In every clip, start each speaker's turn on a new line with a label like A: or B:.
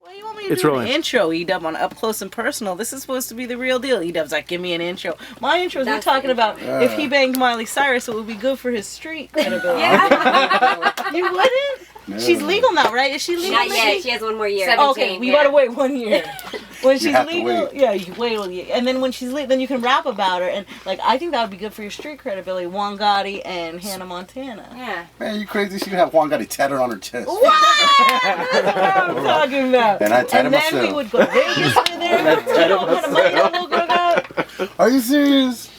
A: Well, you want me to do an intro, E-Dub, on Up Close and Personal. This is supposed to be the real deal. E-Dub's like, give me an intro. My intro is we're talking about if he banged Miley Cyrus, it would be good for his street credibility. You wouldn't? No. She's legal now, right? Is she legal?
B: Not yet. She has 1 more year.
A: Okay, we gotta wait 1 year. When she's legal, you wait 1 year, and then when she's legal, then you can rap about her, and like I think that would be good for your street credibility. Juan Gotti and Hannah Montana.
B: Yeah.
C: Man, you crazy? She could have Juan Gotti tatted on her chest.
A: What? That's what I'm talking about.
C: And I tatted myself.
A: And then we would go to Vegas with her.
C: Are you serious?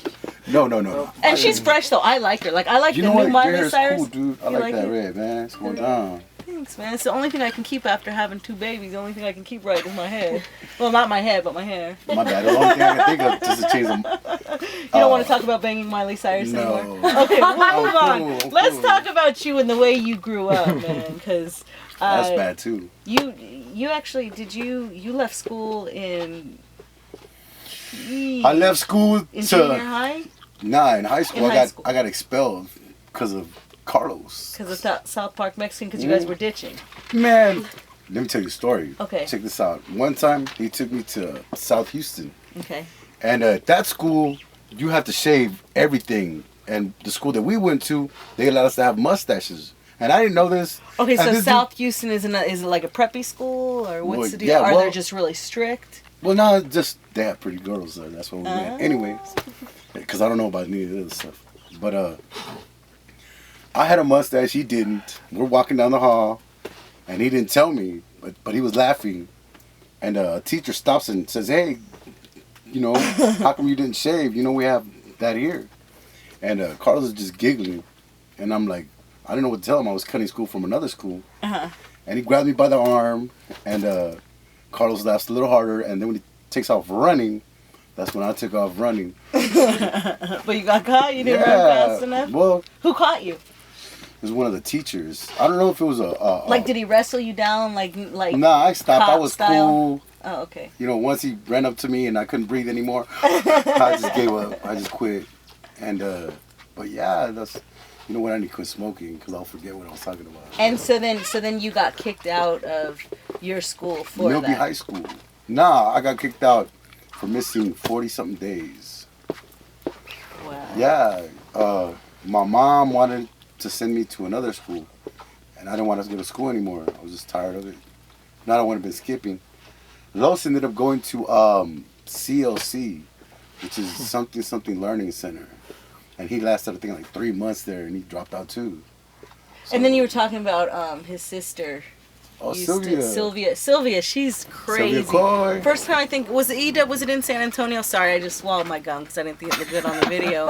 C: No.
A: And she's fresh though. I like her. Like I like the new Miley Cyrus.
C: Cool, dude. I like that red, man. It's going down.
A: Thanks, man. It's the only thing I can keep after having 2 babies. The only thing I can keep right is my head. Well, not my head, but my hair.
C: My bad. The only thing I can think of just to change them.
A: You don't want to talk about banging Miley Cyrus anymore? Okay, we'll move on.
C: Cool.
A: Let's talk about you and the way you grew up, man. Because
C: that's bad too.
A: You actually you left school in.
C: I left school
A: in junior high.
C: Nah, in high school I got expelled because of Carlos.
A: Because of South Park Mexican, because you guys were ditching.
C: Man, let me tell you a story.
A: Okay.
C: Check this out. One time, he took me to South Houston.
A: Okay.
C: And at that school, you have to shave everything. And the school that we went to, they allowed us to have mustaches. And I didn't know this.
A: Okay, so South Houston is it like a preppy school? Or what's the deal? Yeah, Are they just really strict?
C: Well, no, just they have pretty girls there. That's what we went. Anyways, because I don't know about any of the other stuff. But, I had a mustache, he didn't. We're walking down the hall, and he didn't tell me, but he was laughing. And a teacher stops and says, hey, how come you didn't shave? We have that here. And Carlos is just giggling. And I'm like, I didn't know what to tell him. I was cutting school from another school. Uh-huh. And he grabbed me by the arm, and Carlos laughs a little harder. And then when he takes off running, that's when I took off running.
A: But you got caught? You didn't run fast enough?
C: Well,
A: who caught you?
C: It was one of the teachers. I don't know if it was
A: like, did he wrestle you down like?
C: Nah, I stopped. I was cool.
A: Oh, okay.
C: Once he ran up to me and I couldn't breathe anymore, I just gave up. I just quit. And but yeah, that's when I need to quit smoking because I'll forget what I was talking about.
A: And so then you got kicked out of your school for
C: Milby High School. Nah, I got kicked out for missing 40-something days.
A: Wow.
C: Yeah, my mom wanted to send me to another school, and I didn't want to go to school anymore. I was just tired of it. Not I would have been skipping. Los ended up going to CLC, which is something learning center, and he lasted I think like 3 months there, and he dropped out too. So,
A: and then you were talking about his sister.
C: Oh, Sylvia.
A: Sylvia, she's crazy. First time I think, was it E-Dub? Was it in San Antonio? Sorry, I just swallowed my gum because I didn't think it looked good on the video.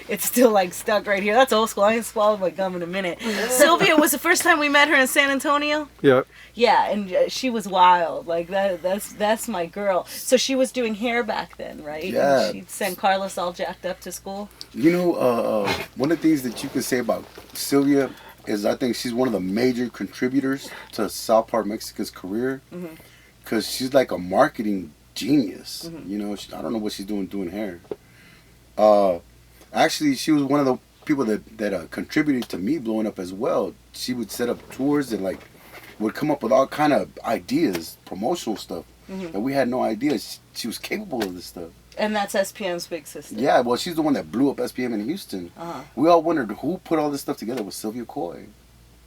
A: It's still like stuck right here. That's old school. I ain't swallowed my gum in a minute. Sylvia was the first time we met her in San Antonio?
D: Yep.
A: Yeah, and she was wild. Like, that's my girl. So she was doing hair back then, right?
C: Yeah.
A: And she'd send Carlos all jacked up to school?
C: One of the things that you can say about Sylvia is I think she's one of the major contributors to South Park Mexican's career because she's like a marketing genius. I don't know what she's doing hair. Actually, she was one of the people that contributed to me blowing up as well. She would set up tours and like would come up with all kind of ideas, promotional stuff, and we had no idea she was capable of this stuff.
A: And that's SPM's big sister.
C: Yeah, well, she's the one that blew up SPM in Houston. We all wondered who put all this stuff together with Sylvia Coy.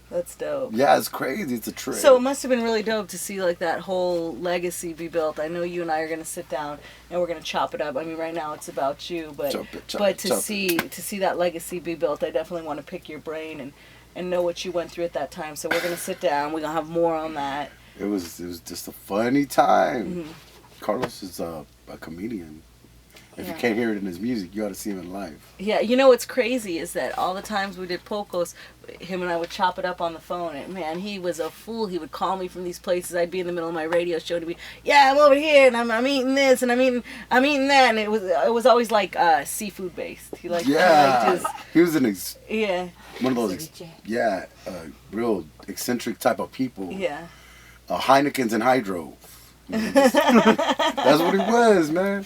A: That's dope.
C: Yeah, it's crazy. It's a trip.
A: So it must have been really dope to see like that whole legacy be built. I know you and I are gonna sit down and we're gonna chop it up. I mean, right now it's about you, but to see that legacy be built, I definitely want to pick your brain and know what you went through at that time. So we're gonna sit down. We're gonna have more on that.
C: It was just a funny time. Carlos is a comedian. If you can't hear it in his music, you ought to see him in live.
A: Yeah, what's crazy is that all the times we did Pocos, him and I would chop it up on the phone, and man, he was a fool. He would call me from these places. I'd be in the middle of my radio show to be, yeah, I'm over here, and I'm eating this, and I'm eating that, and it was always like seafood based. He like
C: he was one of those real eccentric type of people.
A: Yeah,
C: Heineken's and Hydro. That's what he was, man.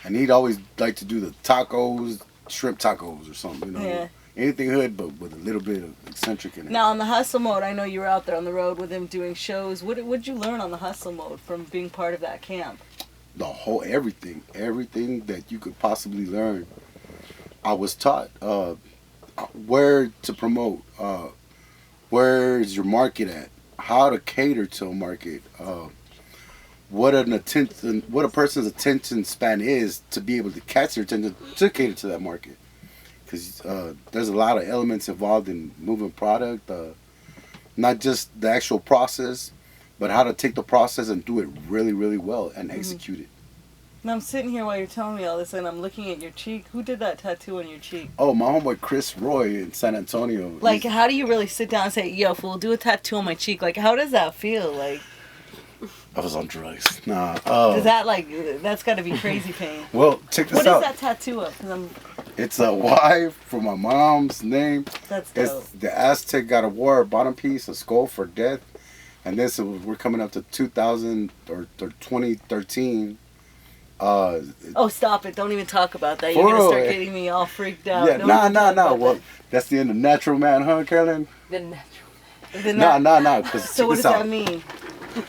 C: And he'd always like to do the tacos, shrimp tacos or something,
A: Yeah.
C: anything hood, but with a little bit of eccentric in it.
A: Now on the hustle mode, I know you were out there on the road with him doing shows. What did you learn on the hustle mode from being part of that camp?
C: The whole everything that you could possibly learn. I was taught where to promote, where's your market at, how to cater to a market, what a person's attention span is to be able to catch their attention to cater to that market. Because there's a lot of elements involved in moving product, not just the actual process, but how to take the process and do it really, really well and execute it.
A: And I'm sitting here while you're telling me all this, and I'm looking at your cheek. Who did that tattoo on your cheek?
C: Oh, my homeboy Chris Roy in San Antonio.
A: Like, how do you really sit down and say, yo, fool, do a tattoo on my cheek? Like, how does that feel? Like,
C: I was on drugs. Nah.
A: Is that like, that's got to be crazy pain.
C: Well, check this out.
A: What is that tattoo of? 'Cause
C: it's a Y for my mom's name.
A: That's dope.
C: It's the Aztec God of War bottom piece, a skull for death. And this, we're coming up to 2000 or 2013.
A: Oh, stop it. Don't even talk about that. You're going to start getting me all freaked out.
C: Yeah, nah. Well, that's the end of Natural Man, huh, Carolyn?
B: The natural man.
C: Nah.
A: So what does that mean?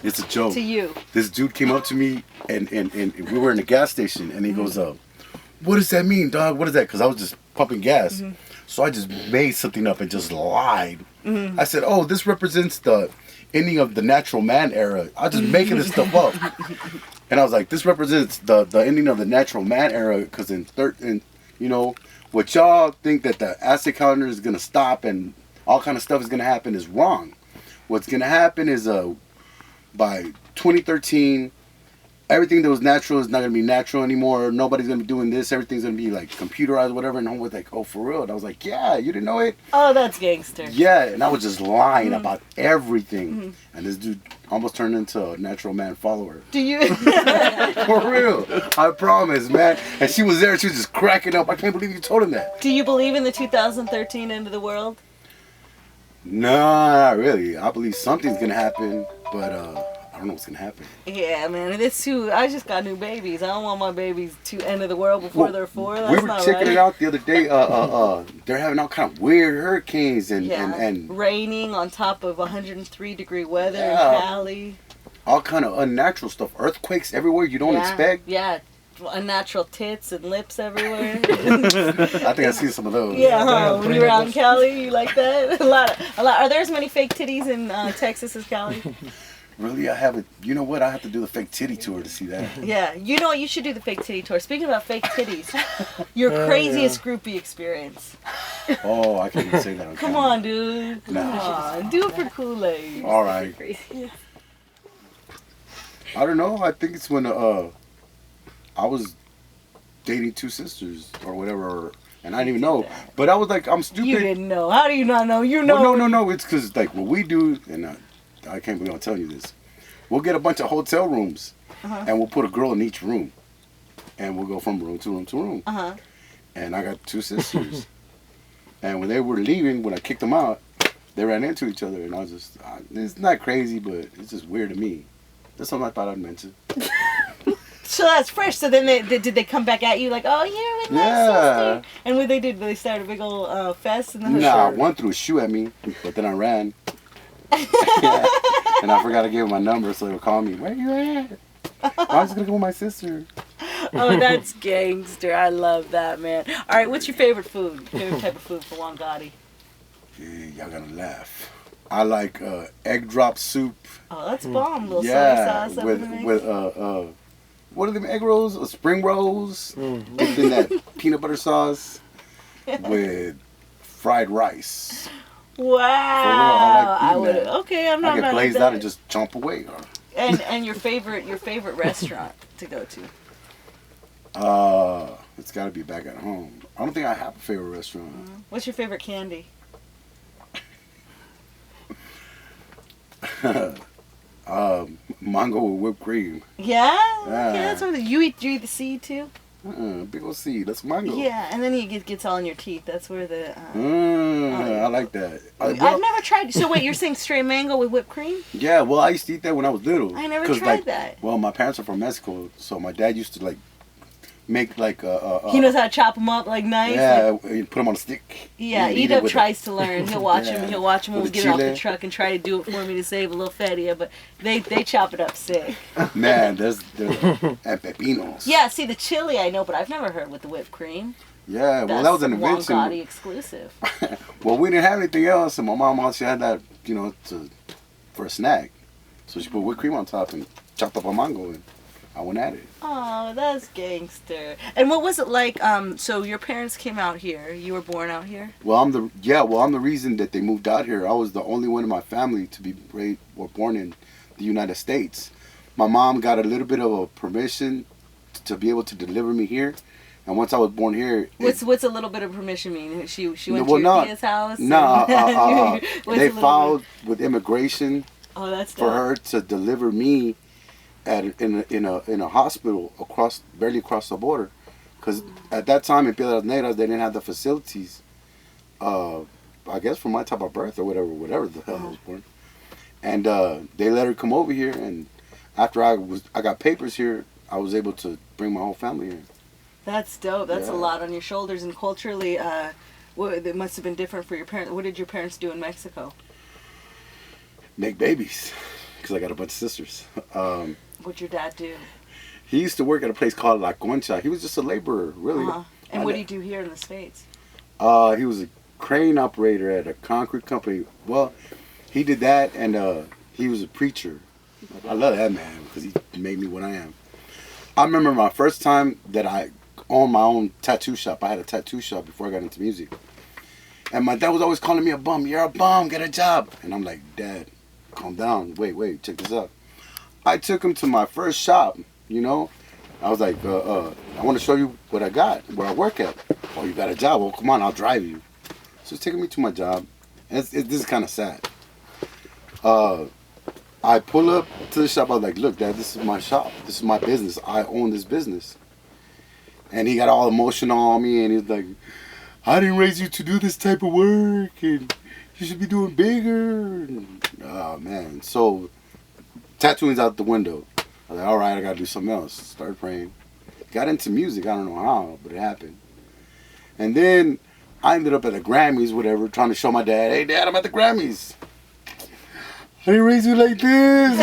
C: It's a joke.
A: To you.
C: This dude came up to me, and we were in a gas station, and he goes, what does that mean, dog? What is that? Because I was just pumping gas. Mm-hmm. So I just made something up and just lied. Mm-hmm. I said, oh, this represents the ending of the Natural Man era. I'm just making this stuff up. And I was like, this represents the ending of the Natural Man era, because what y'all think that the Aztec calendar is going to stop and all kind of stuff is going to happen is wrong. What's going to happen is by 2013, everything that was natural is not going to be natural anymore. Nobody's going to be doing this. Everything's going to be like computerized or whatever. And I was like, oh, for real? And I was like, yeah, you didn't know it?
A: Oh, that's gangster.
C: Yeah, and I was just lying about everything. Mm-hmm. And this dude almost turned into a Natural Man follower.
A: Do you?
C: For real. I promise, man. And she was there. She was just cracking up. I can't believe you told him that.
A: Do you believe in the 2013 end of the world?
C: No, not really. I believe something's going to happen, but I don't know what's going to happen.
A: Yeah, man. It's too. I just got new babies. I don't want my babies to end of the world before they're 4. That's
C: we were checking it out the other day. They're having all kind of weird hurricanes and
A: raining on top of 103-degree weather in Cali.
C: All kind of unnatural stuff. Earthquakes everywhere you don't expect.
A: Yeah. Unnatural tits and lips everywhere.
C: I think I've seen some of those.
A: Yeah, huh? When you were out in Cali, you like that? A lot. Are there as many fake titties in Texas as Cali?
C: Really, I haven't. You know what? I have to do the fake titty tour to see that.
A: Yeah, you know what? You should do the fake titty tour. Speaking about fake titties, your craziest groupie experience.
C: Oh, I can't even say that.
A: Come on, dude. Come on. Do it for Khool Aid.
C: All right. I don't know. I think it's when I was dating 2 sisters or whatever, and I didn't even know. But I was like, I'm stupid.
A: You didn't know. How do you not know? You know.
C: Well, no. It's because like what we do, and I can't believe I'm telling you this. We'll get a bunch of hotel rooms, and we'll put a girl in each room, and we'll go from room to room to room. And I got 2 sisters, and when they were leaving, when I kicked them out, they ran into each other, and I was just, it's not crazy, but it's just weird to me. That's something I thought I'd mention.
A: So that's fresh. So then did they come back at you like, oh, you're with my sister? And what they did, they started a big old fest?
C: Nah, one threw a shoe at me, but then I ran. And I forgot to give him my number, so they would call me. Where you at? I was gonna go with my sister.
A: Oh, that's gangster. I love that, man. All right, what's your favorite food? Favorite type of food for Juan Gotti?
C: Yeah, y'all gonna laugh. I like egg drop soup.
A: Oh, that's bomb. Little soy sauce.
C: with what are them egg rolls? Spring rolls. Dipped in that peanut butter sauce with fried rice.
A: Wow. I would. Okay, I'm not.
C: I get blazed out and just chomp away.
A: And your favorite restaurant to go to?
C: It's got to be back at home. I don't think I have a favorite restaurant.
A: What's your favorite candy?
C: Mango with whipped cream.
A: Yeah? Okay, that's what you eat the seed too?
C: Big old seed. That's mango.
A: Yeah, and then it gets all in your teeth. That's where the...
C: I like that.
A: I've never tried... So wait, you're saying straight mango with whipped cream?
C: Yeah, well, I used to eat that when I was little.
A: I never tried that.
C: Well, my parents are from Mexico, so my dad used to, like, make like
A: he knows how to chop them up like nice.
C: Yeah, you put them on a stick.
A: Yeah, Edub tries to learn. He'll watch him. He'll watch him when we get off the truck and try to do it for me to save a little fatty. But they chop it up sick.
C: Man, there's and pepinos.
A: Yeah, see the chili I know, but I've never heard with the whipped cream.
C: Yeah, well that was an invention.
A: Juan Gotti exclusive.
C: Well, we didn't have anything else, and my mom also had that, for a snack. So she put whipped cream on top and chopped up a mango, and I went at it.
A: Oh, that's gangster. And what was it like? So your parents came out here. You were born out here.
C: Well, I'm the reason that they moved out here. I was the only one in my family to be born in the United States. My mom got a little bit of a permission to be able to deliver me here, and once I was born here.
A: What's a little bit of permission mean? She went to your tia's house.
C: No, they filed with immigration.
A: Oh, that's
C: for her to deliver me in a hospital barely across the border, because at that time in Piedras Negras they didn't have the facilities. I guess for my type of birth or whatever the hell I was born, and they let her come over here. And after I got papers here, I was able to bring my whole family here.
A: That's dope. That's a lot on your shoulders. And culturally, it must have been different for your parents. What did your parents do in Mexico?
C: Make babies, because I got a bunch of sisters.
A: What'd your dad do?
C: He used to work at a place called La Concha. He was just a laborer, really.
A: And what did he do here in the States?
C: He was a crane operator at a concrete company. Well, he did that, and he was a preacher. I love that man, because he made me what I am. I remember my first time that I owned my own tattoo shop. I had a tattoo shop before I got into music. And my dad was always calling me a bum. You're a bum, get a job. And I'm like, Dad, calm down. Wait, check this out. I took him to my first shop, I was like, I want to show you what I got, where I work at. Oh, you got a job? Well, come on, I'll drive you. So he's taking me to my job. And this is kind of sad. I pull up to the shop. I was like, look, Dad, this is my shop. This is my business. I own this business. And he got all emotional on me, and he's like, I didn't raise you to do this type of work, and you should be doing bigger. Oh, man. So tattooing's out the window. I was like, all right, I got to do something else. Started praying. Got into music. I don't know how, but it happened. And then I ended up at the Grammys, whatever, trying to show my dad, hey, Dad, I'm at the Grammys. I didn't raise you like this,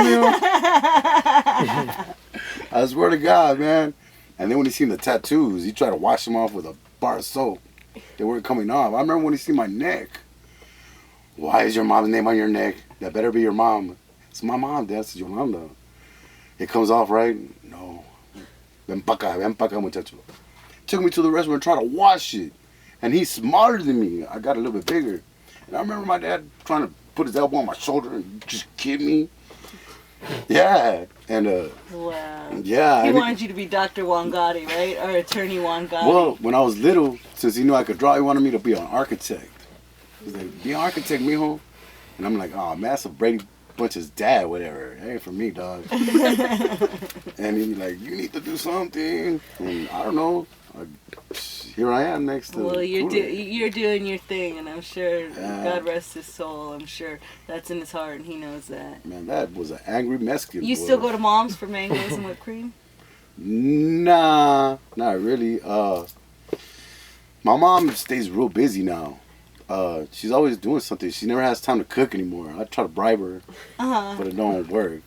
C: I swear to God, man. And then when he seen the tattoos, he tried to wash them off with a bar of soap. They weren't coming off. I remember when he seen my neck. Why is your mom's name on your neck? That better be your mom. It's my mom, Dad. It's Yolanda. It comes off, right? No. Ven pa acá, muchacho. Took me to the restaurant and tried to wash it. And he's smaller than me. I got a little bit bigger. And I remember my dad trying to put his elbow on my shoulder and just kid me. Yeah. And
A: wow.
C: Yeah.
A: He wanted you to be Dr. Juan Gotti, right? Or Attorney Juan Gotti.
C: Well, when I was little, since he knew I could draw, he wanted me to be an architect. He's like, be an architect, mijo. And I'm like, oh, man, that's a Brady Bunch's dad, whatever. It ain't for me, dog. And he's like, you need to do something. And I don't know. Here I am next to.
A: Well, you're doing your thing, and I'm sure God rest his soul. I'm sure that's in his heart, and he knows that.
C: Man, that was an angry Mexican.
A: You still go to Mom's for mangoes and whipped cream?
C: Nah, not really. My mom stays real busy now. She's always doing something. She never has time to cook anymore. I try to bribe her, but it don't work.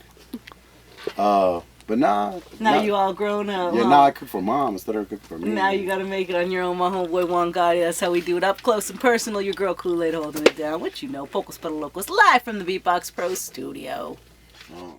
C: But now
A: you all grown up.
C: Yeah, now I cook for Mom instead of her cooking for me.
A: Now you gotta make it on your own, my homeboy Juan Gotti. That's how we do it, up close and personal. Your girl Khool Aid holding it down. What you know, Pocos Pero Locos, live from the BeatBox Pros Studio.
C: Oh.